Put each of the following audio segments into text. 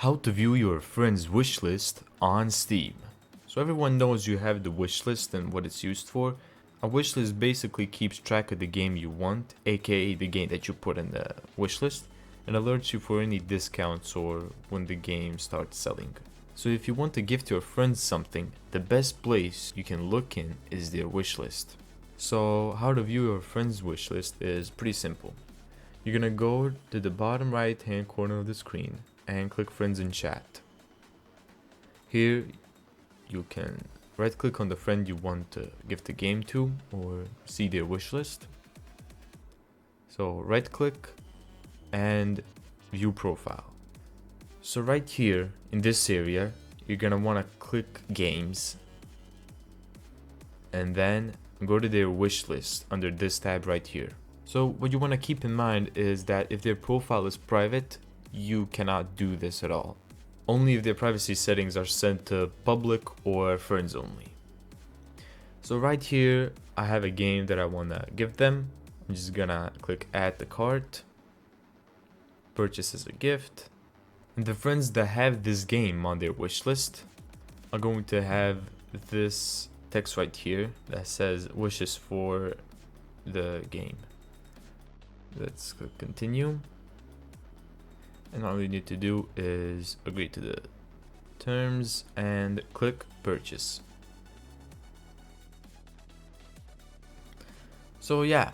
How to view your friend's wish list on Steam. So everyone knows you have the wish list and what it's used for. A wish list basically keeps track of the game you want, aka the game that you put in the wish list, and alerts you for any discounts or when the game starts selling. So if you want to gift your friends something, the best place you can look in is their wish list. So how to view your friend's wish list is pretty simple. You're gonna go to the bottom right hand corner of the screen and click friends and chat. Here you can right click on the friend you want to gift a game to or see their wish list. So right click and view profile. So right here in this area you're gonna want to click games and then go to their wish list under this tab right here. So what you want to keep in mind is that if their profile is private, you cannot do this at all. Only if their privacy settings are set to public or friends only. So right here I have a game that I want to give them. I'm just gonna click add to cart, purchase as a gift, and the friends that have this game on their wish list are going to have this text right here that says wishes for the game. Let's click continue, and all you need to do is agree to the terms and click purchase. So yeah,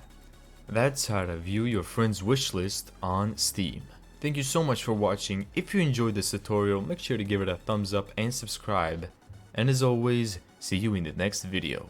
that's how to view your friend's wish list on Steam. Thank you so much for watching. If you enjoyed this tutorial, make sure to give it a thumbs up and subscribe. And as always, see you in the next video.